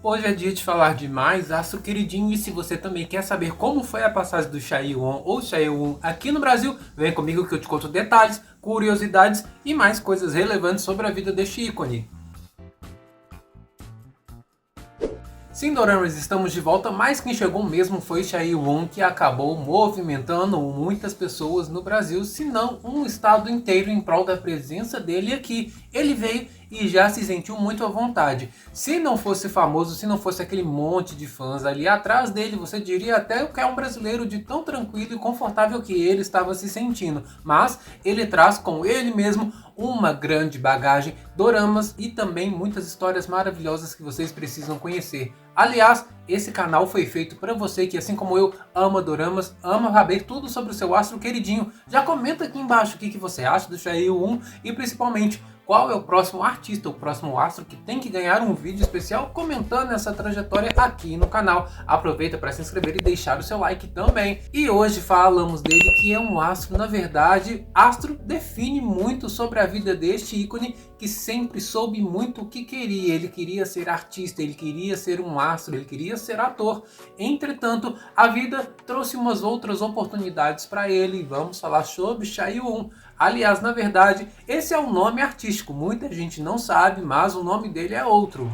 Hoje é dia de falar de mais astro queridinho, e se você também quer saber como foi a passagem do Chaeyoung ou Chaeyoung aqui no Brasil, vem comigo que eu te conto detalhes, curiosidades e mais coisas relevantes sobre a vida deste ícone. Sim, Doramas, estamos de volta, mas quem chegou mesmo foi Chaeyoung, que acabou movimentando muitas pessoas no Brasil, se não um estado inteiro em prol da presença dele aqui. Ele veio e já se sentiu muito à vontade. Se não fosse famoso, se não fosse aquele monte de fãs ali atrás dele, você diria até que é um brasileiro de tão tranquilo e confortável que ele estava se sentindo. Mas ele traz com ele mesmo uma grande bagagem, doramas e também muitas histórias maravilhosas que vocês precisam conhecer. Aliás, esse canal foi feito para você que, assim como eu, ama doramas, ama saber tudo sobre o seu astro queridinho. Já comenta aqui embaixo o que você acha do Chaeyoung e principalmente qual é o próximo artista, o próximo astro que tem que ganhar um vídeo especial comentando essa trajetória aqui no canal. Aproveita para se inscrever e deixar o seu like também. E hoje falamos dele, que é um astro, na verdade, astro define muito sobre a vida deste ícone que sempre soube muito o que queria. Ele queria ser artista, ele queria ser um astro, ele queria ser ator. Entretanto, a vida trouxe umas outras oportunidades para ele. Vamos falar sobre Chaeyoung. Aliás, na verdade, esse é o nome artístico. Muita gente não sabe, mas o nome dele é outro.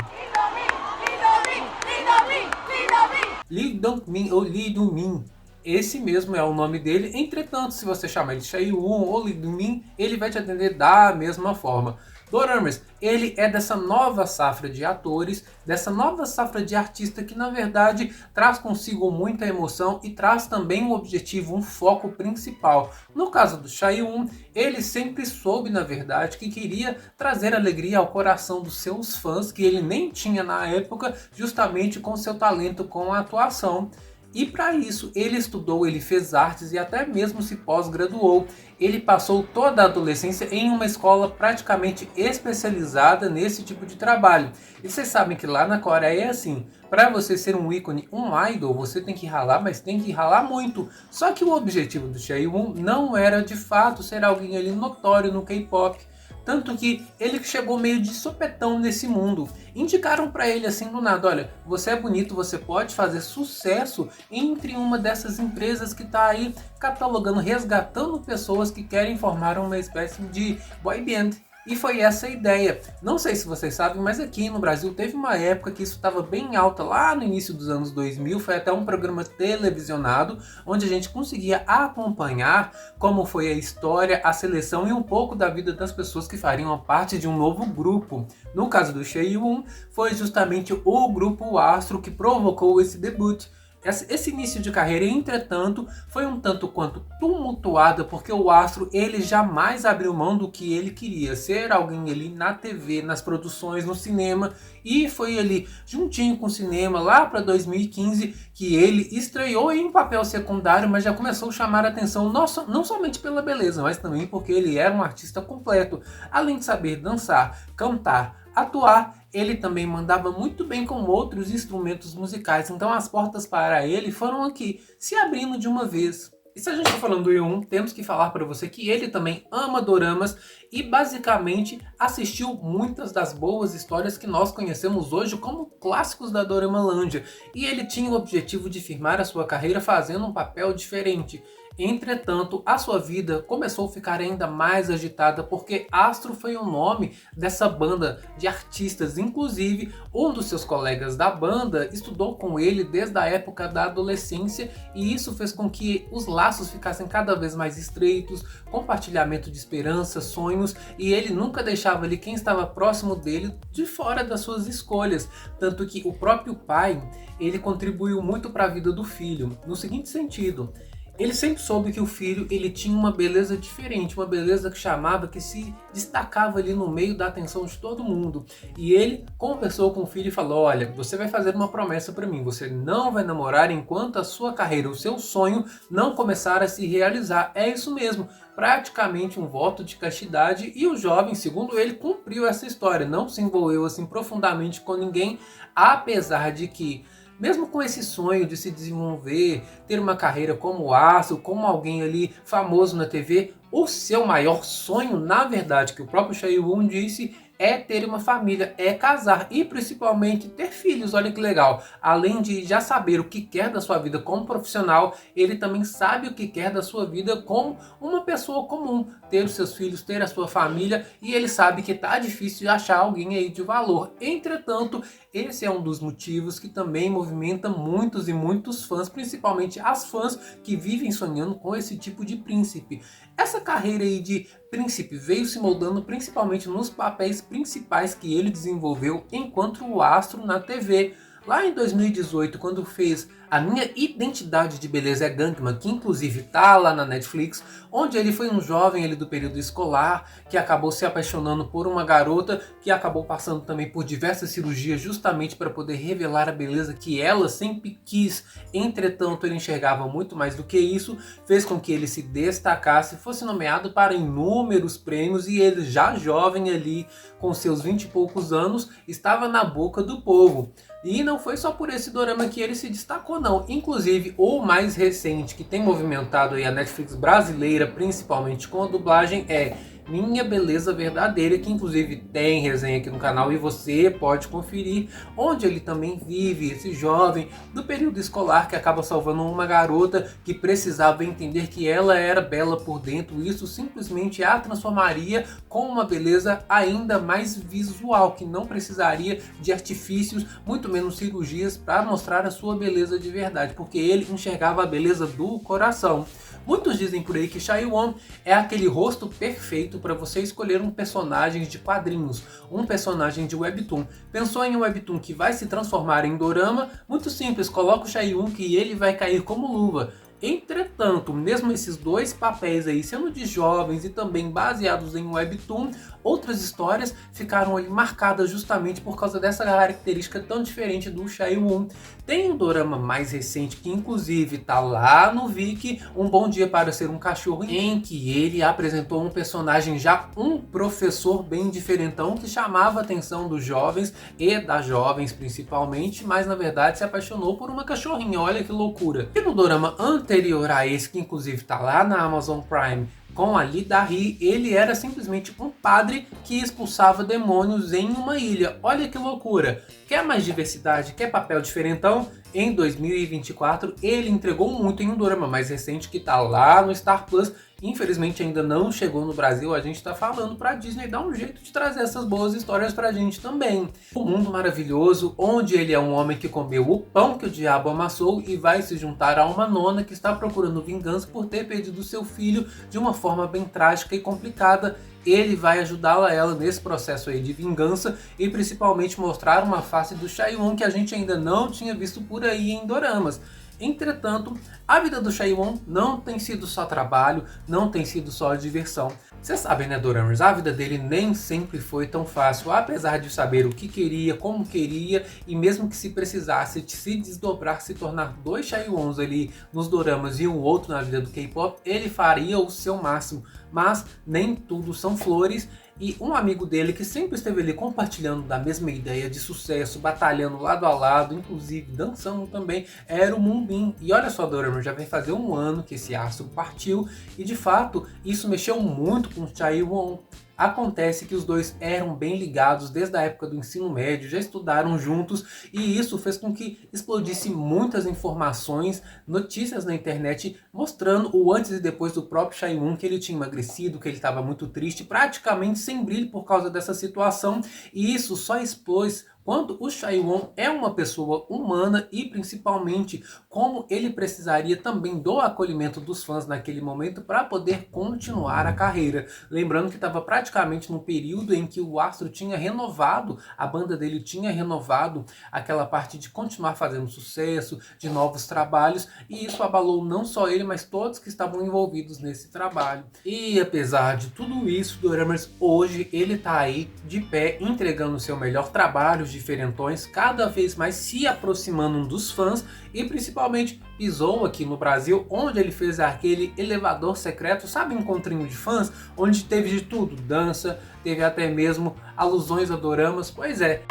Lee Dong-min ou Lee Do-min. Esse mesmo é o nome dele. Entretanto, se você chamar ele de Chaeyoung ou Lee Do-min, ele vai te atender da mesma forma. Doramas, ele é dessa nova safra de atores, dessa nova safra de artista que na verdade traz consigo muita emoção e traz também um objetivo, um foco principal. No caso do Chaeyoung, ele sempre soube na verdade que queria trazer alegria ao coração dos seus fãs, que ele nem tinha na época, justamente com seu talento com a atuação. E para isso ele estudou, ele fez artes e até mesmo se pós-graduou. Ele passou toda a adolescência em uma escola praticamente especializada nesse tipo de trabalho. E vocês sabem que lá na Coreia é assim, para você ser um ícone, um idol, você tem que ralar, mas tem que ralar muito. Só que o objetivo do Chaeyoung não era de fato ser alguém ali notório no K-pop. Tanto que ele chegou meio de sopetão nesse mundo. Indicaram para ele assim do nada: olha, você é bonito, você pode fazer sucesso entre uma dessas empresas que está aí catalogando, resgatando pessoas que querem formar uma espécie de boy band. E foi essa a ideia. Não sei se vocês sabem, mas aqui no Brasil teve uma época que isso estava bem alta, lá no início dos anos 2000. Foi até um programa televisionado, onde a gente conseguia acompanhar como foi a história, a seleção e um pouco da vida das pessoas que fariam parte de um novo grupo. No caso do Chaeyoung, foi justamente o grupo Astro que provocou esse debut. Esse início de carreira, entretanto, foi um tanto quanto tumultuada, porque o astro ele jamais abriu mão do que ele queria, ser alguém ali na TV, nas produções, no cinema, e foi ali juntinho com o cinema lá para 2015 que ele estreou em um papel secundário, mas já começou a chamar a atenção não somente pela beleza, mas também porque ele era um artista completo, além de saber dançar, cantar, atuar. Ele também mandava muito bem com outros instrumentos musicais, então as portas para ele foram aqui, se abrindo de uma vez. E se a gente está falando do Yoon, temos que falar para você que ele também ama doramas e basicamente assistiu muitas das boas histórias que nós conhecemos hoje como clássicos da Doramalândia. E ele tinha o objetivo de firmar a sua carreira fazendo um papel diferente. Entretanto, a sua vida começou a ficar ainda mais agitada, porque Astro foi o nome dessa banda de artistas. Inclusive, um dos seus colegas da banda estudou com ele desde a época da adolescência, e isso fez com que os laços ficassem cada vez mais estreitos, compartilhamento de esperanças, sonhos, e ele nunca deixava ali quem estava próximo dele de fora das suas escolhas. Tanto que o próprio pai, ele contribuiu muito para a vida do filho, no seguinte sentido: ele sempre soube que o filho ele tinha uma beleza diferente, uma beleza que chamava, que se destacava ali no meio da atenção de todo mundo. E ele conversou com o filho e falou: olha, você vai fazer uma promessa para mim, você não vai namorar enquanto a sua carreira, o seu sonho não começar a se realizar. É isso mesmo, praticamente um voto de castidade, e o jovem, segundo ele, cumpriu essa história, não se envolveu assim profundamente com ninguém, apesar de que, mesmo com esse sonho de se desenvolver, ter uma carreira como astro, como alguém ali famoso na TV, o seu maior sonho, na verdade, que o próprio Chaeyoung disse, é ter uma família, é casar e principalmente ter filhos. Olha que legal. Além de já saber o que quer da sua vida como profissional, ele também sabe o que quer da sua vida como uma pessoa comum. Ter os seus filhos, ter a sua família, e ele sabe que tá difícil de achar alguém aí de valor. Entretanto, esse é um dos motivos que também movimenta muitos e muitos fãs, principalmente as fãs que vivem sonhando com esse tipo de príncipe. Essa carreira aí de príncipe veio se moldando principalmente nos papéis principais que ele desenvolveu enquanto o astro na TV. Lá em 2018, quando fez A Minha Identidade de Beleza é Gangman, que inclusive tá lá na Netflix, onde ele foi um jovem ali do período escolar que acabou se apaixonando por uma garota que acabou passando também por diversas cirurgias justamente para poder revelar a beleza que ela sempre quis. Entretanto, ele enxergava muito mais do que isso, fez com que ele se destacasse, fosse nomeado para inúmeros prêmios, e ele já jovem ali, com seus 20 e poucos anos, estava na boca do povo. E não foi só por esse dorama que ele se destacou não. Inclusive, o mais recente que tem movimentado aí a Netflix brasileira, principalmente com a dublagem, é Minha Beleza Verdadeira, que inclusive tem resenha aqui no canal e você pode conferir, onde ele também vive esse jovem do período escolar que acaba salvando uma garota que precisava entender que ela era bela por dentro. Isso simplesmente a transformaria com uma beleza ainda mais visual, que não precisaria de artifícios, muito menos cirurgias, para mostrar a sua beleza de verdade, porque ele enxergava a beleza do coração. Muitos dizem por aí que Chae-won é aquele rosto perfeito para você escolher um personagem de quadrinhos, um personagem de webtoon. Pensou em um webtoon que vai se transformar em dorama? Muito simples, coloca o Chae-won que ele vai cair como luva. Entretanto, mesmo esses dois papéis aí sendo de jovens e também baseados em webtoon, outras histórias ficaram ali marcadas justamente por causa dessa característica tão diferente do Chae-won. Tem um dorama mais recente que inclusive tá lá no Viki, Um Bom Dia para Ser um Cachorro, em que ele apresentou um personagem já um professor bem diferentão que chamava a atenção dos jovens e das jovens principalmente, mas na verdade se apaixonou por uma cachorrinha. Olha que loucura. E no dorama anterior a esse, que inclusive tá lá na Amazon Prime, com a Lee Da-hee, ele era simplesmente um padre que expulsava demônios em uma ilha. Olha que loucura! Quer mais diversidade? Quer papel diferentão? Em 2024 ele entregou muito em um dorama mais recente que tá lá no Star Plus. Infelizmente ainda não chegou no Brasil, a gente tá falando pra Disney dar um jeito de trazer essas boas histórias pra gente também. Um mundo maravilhoso, onde ele é um homem que comeu o pão que o diabo amassou e vai se juntar a uma nona que está procurando vingança por ter perdido seu filho de uma forma bem trágica e complicada. Ele vai ajudá-la ela nesse processo aí de vingança e principalmente mostrar uma face do Chae-won que a gente ainda não tinha visto por aí em doramas. Entretanto, a vida do Chae-won não tem sido só trabalho, não tem sido só diversão. Vocês sabem, né, doramas? A vida dele nem sempre foi tão fácil, apesar de saber o que queria, como queria, e mesmo que se precisasse de se desdobrar, se tornar dois Chae-wons ali nos doramas e um outro na vida do K-pop, ele faria o seu máximo. Mas nem tudo são flores, e um amigo dele que sempre esteve ali compartilhando da mesma ideia de sucesso, batalhando lado a lado, inclusive dançando também, era o Moonbin. E olha só, dorama, já vem fazer um ano que esse astro partiu, e de fato isso mexeu muito com Chae-won. Acontece que os dois eram bem ligados desde a época do ensino médio, já estudaram juntos, e isso fez com que explodisse muitas informações, notícias na internet mostrando o antes e depois do próprio Chae-won, que ele tinha emagrecido, que ele estava muito triste, praticamente sem brilho por causa dessa situação, e isso só expôs quando o Chae-won é uma pessoa humana e principalmente como ele precisaria também do acolhimento dos fãs naquele momento para poder continuar a carreira. Lembrando que estava praticamente no período em que o astro tinha renovado, a banda dele tinha renovado aquela parte de continuar fazendo sucesso, de novos trabalhos, e isso abalou não só ele, mas todos que estavam envolvidos nesse trabalho. E apesar de tudo isso, doramas, hoje ele está aí de pé, entregando o seu melhor trabalho, diferentões, cada vez mais se aproximando dos fãs, e principalmente pisou aqui no Brasil, onde ele fez aquele elevador secreto, sabe, encontrinho de fãs, onde teve de tudo, dança, teve até mesmo alusões a doramas. Pois é.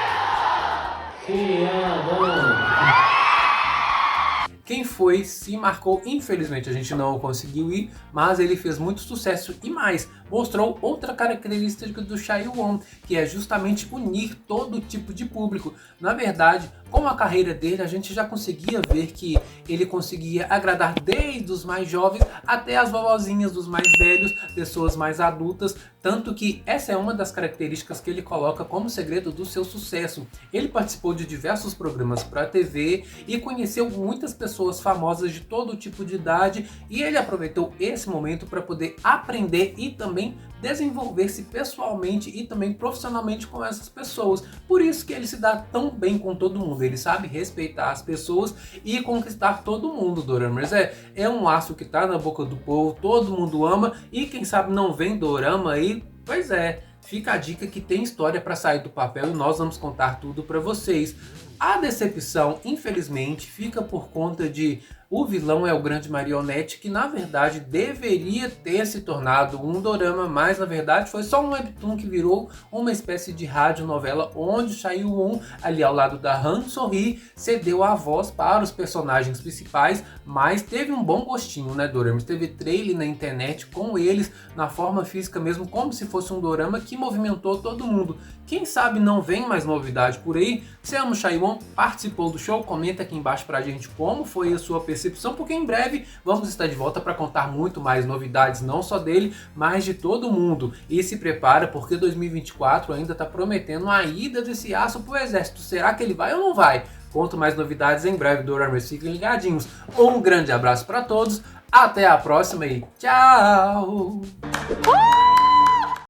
Quem foi se marcou, infelizmente a gente não conseguiu ir, mas ele fez muito sucesso. E mais, mostrou outra característica do Chae-won, que é justamente unir todo tipo de público. Na verdade, com a carreira dele, a gente já conseguia ver que ele conseguia agradar desde os mais jovens até as vovozinhas dos mais velhos, pessoas mais adultas, tanto que essa é uma das características que ele coloca como segredo do seu sucesso. Ele participou de diversos programas para a TV e conheceu muitas pessoas famosas de todo tipo de idade, e ele aproveitou esse momento para poder aprender e também desenvolver-se pessoalmente e também profissionalmente com essas pessoas. Por isso que ele se dá tão bem com todo mundo. Ele sabe respeitar as pessoas e conquistar todo mundo, Doramers. É um aço que tá na boca do povo, todo mundo ama, e quem sabe não vem dorama aí, pois é. Fica a dica que tem história para sair do papel e nós vamos contar tudo para vocês. A decepção, infelizmente, fica por conta de o vilão é o grande marionete, que na verdade deveria ter se tornado um dorama, mas na verdade foi só um webtoon que virou uma espécie de radionovela, onde Chae-won, ali ao lado da Han So-hee, cedeu a voz para os personagens principais, mas teve um bom gostinho, né, doramas? Teve trailer na internet com eles na forma física mesmo, como se fosse um dorama que movimentou todo mundo. Quem sabe não vem mais novidade por aí? Você ama o Chae-won? Participou do show? Comenta aqui embaixo pra gente como foi a sua percepção, porque em breve vamos estar de volta para contar muito mais novidades, não só dele, mas de todo mundo. E se prepara, porque 2024 ainda está prometendo a ida desse aço pro exército. Será que ele vai ou não vai? Conto mais novidades em breve, Doramers, fiquem ligadinhos. Um grande abraço para todos, até a próxima e tchau!